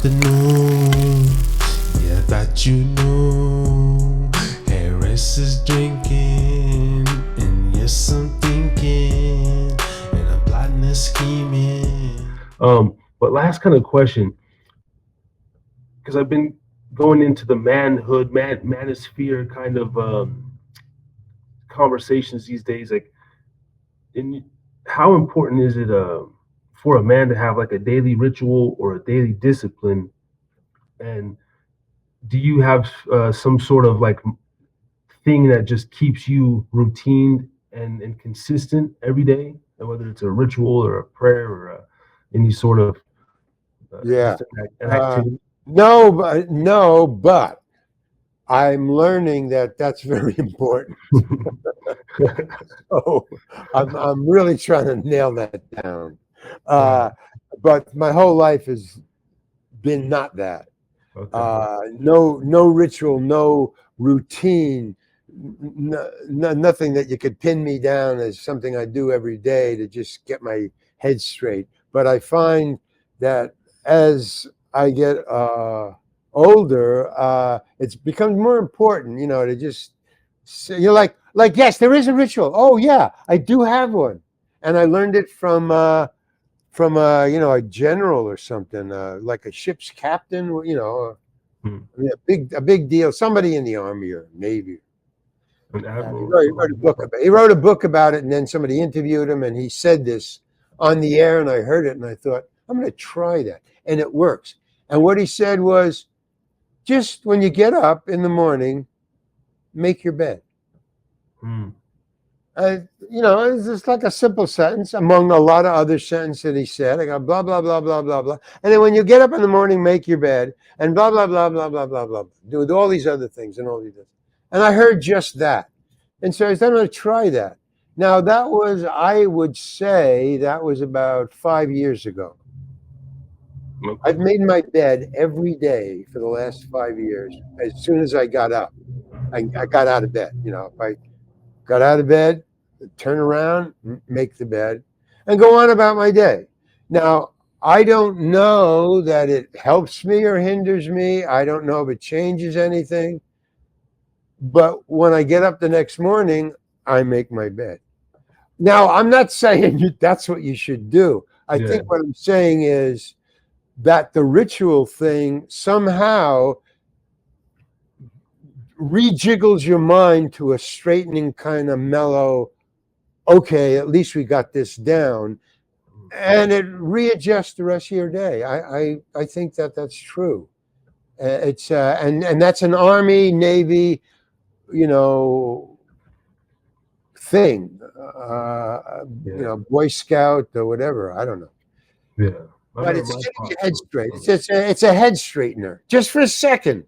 afternoon. Yeah, that you knew. Harris is drinking, and yes, I'm thinking, and I'm plotting and scheming. But last kind of question, because I've been going into the manhood, manosphere kind of conversations these days. Like, in how important is it for a man to have like a daily ritual or a daily discipline? And do you have some sort of like thing that just keeps you routine and consistent every day, and whether it's a ritual or a prayer or any sort of Yeah. just an activity? No, but I'm learning that that's very important. So I'm really trying to nail that down. Uh, Right. but my whole life has been not that. Okay. No ritual, no routine, nothing that you could pin me down as something I do every day to just get my head straight. But I find that as I get older, it's becomes more important, to just you're like, yes, there is a ritual. Oh yeah, I do have one, and I learned it from a general or something, like a ship's captain, Hmm. I mean, a big deal, somebody in the army or navy. An And he admiral or wrote, he wrote a something. book about he wrote a book about it, and then somebody interviewed him, and he said this on the air, and I heard it, and I thought, I'm going to try that, and it works. And what he said was, just when you get up in the morning, make your bed. Hmm. It's just like a simple sentence among a lot of other sentences that he said. I go blah blah blah blah blah blah, and then when you get up in the morning, make your bed, and blah blah blah blah blah blah blah. Do all these other things and all these things. And I heard just that, and so I said, I'm going to try that. Now that was, I would say, that was about 5 years ago. I've Okay. made my bed every day for the last 5 years. As soon as I got up, I got out of bed. If I got out of bed, turn around, make the bed, and go on about my day. Now, I don't know that it helps me or hinders me. I don't know if it changes anything. But when I get up the next morning, I make my bed. Now, I'm not saying that's what you should do. I Yeah. think what I'm saying is that the ritual thing somehow rejiggles your mind to a straightening kind of mellow, okay, at least we got this down, and it readjusts the rest of your day. I think that that's true. It's and that's an Army Navy, you know, thing. Yeah. Boy Scout or whatever. I don't know, Yeah. I but know it's my getting your pops head was. straight. It's a head straightener just for a second.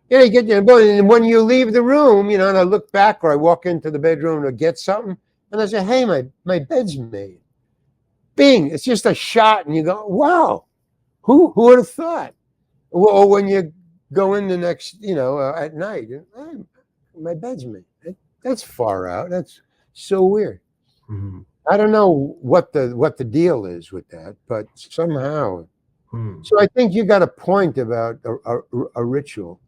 Yeah, you get there, and when you leave the room, and I look back or I walk into the bedroom to get something, and I say, "Hey, my bed's made." Bing! It's just a shot, and you go, "Wow, who would have thought?" Or when you go in the next, at night, "Hey, my bed's made." That's far out. That's so weird. Hmm. I don't know what the deal is with that, but somehow. Hmm. So I think you got a point about a ritual.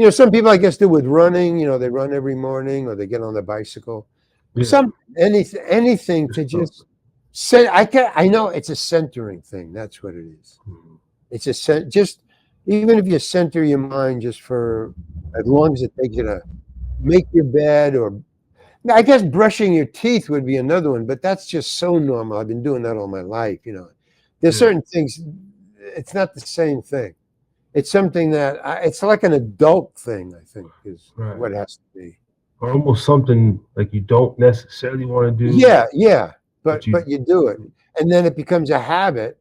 Some people I guess do with running. They run every morning or they get on the bicycle. Yeah. Anything to Just something. just say. I know it's a centering thing. That's what it is. Hmm. It's just even if you center your mind just for as long as it takes you to make your bed, or I guess brushing your teeth would be another one, but that's just so normal. I've been doing that all my life. There's Yeah. certain things. It's not the same thing. It's something that it's like an adult thing. I think is Right. what it has to be. Or almost something like you don't necessarily want to do, Yeah, but but you. you do it, and then it becomes a habit.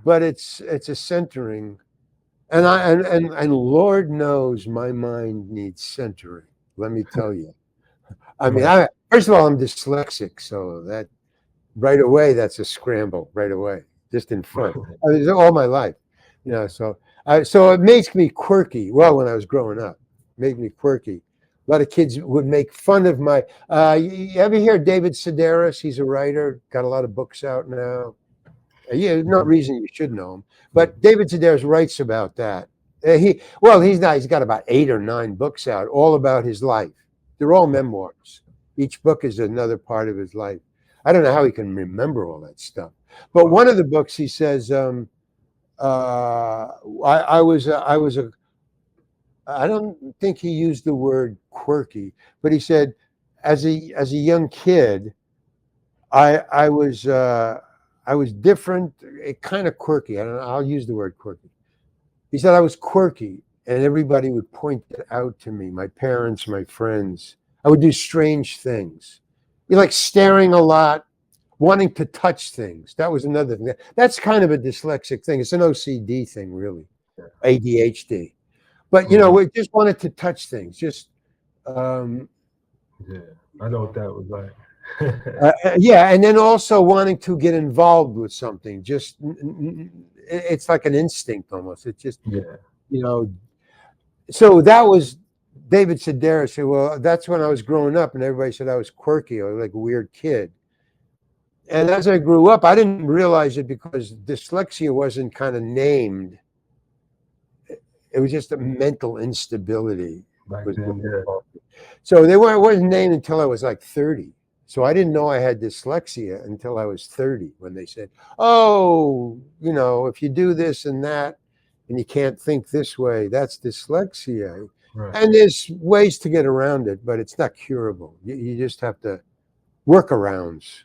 But it's a centering, and and Lord knows my mind needs centering. Let me tell you. I mean, Right. first of all, I'm dyslexic, so that right away, that's a scramble right away, just in front. I mean, all my life, so it makes me quirky. Well, when I was growing up, it made me quirky. A lot of kids would make fun of my. You ever hear David Sedaris? He's a writer, got a lot of books out now. Yeah, no reason you should know him. But David Sedaris writes about that. He's not. He's got about 8 or 9 books out, all about his life. They're all memoirs. Each book is another part of his life. I don't know how he can remember all that stuff. But one of the books, he says, I don't think he used the word quirky, but he said, as a young kid, I was different, kind of quirky. I don't know, I'll use the word quirky. He said I was quirky, and everybody would point it out to me. My parents, my friends. I would do strange things. Be like staring a lot, wanting to touch things. That was another thing. That's kind of a dyslexic thing. It's an OCD thing, really, ADHD. But we just wanted to touch things. Just yeah, I know what that was like. yeah, and then also wanting to get involved with something. Just it's like an instinct almost. It's just So that was David Sedaris said, well, that's when I was growing up, and everybody said I was quirky or like a weird kid. And as I grew up, I didn't realize it because dyslexia wasn't kind of named. It was just a mental instability. So it wasn't named until I was like 30. So I didn't know I had dyslexia until I was 30 when they said, oh, if you do this and that and you can't think this way, that's dyslexia. Right. And there's ways to get around it, but it's not curable. You just have to workarounds.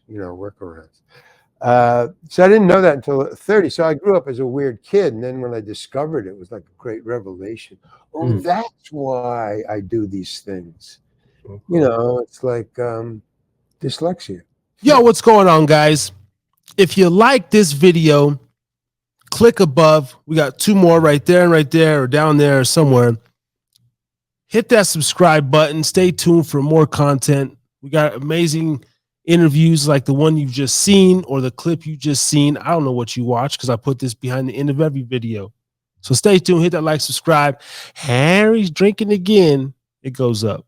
So I didn't know that until 30. So I grew up as a weird kid. And then when I discovered it, it was like a great revelation. Oh, that's why I do these things. It's like dyslexia. Yo, what's going on, guys? If you like this video, click above. We got 2 more right there, or down there, or somewhere. Hit that subscribe button. Stay tuned for more content. We got amazing interviews like the one you've just seen or the clip you just seen. I don't know what you watch because I put this behind the end of every video. So stay tuned. Hit that like, subscribe. Harry's drinking again. It goes up.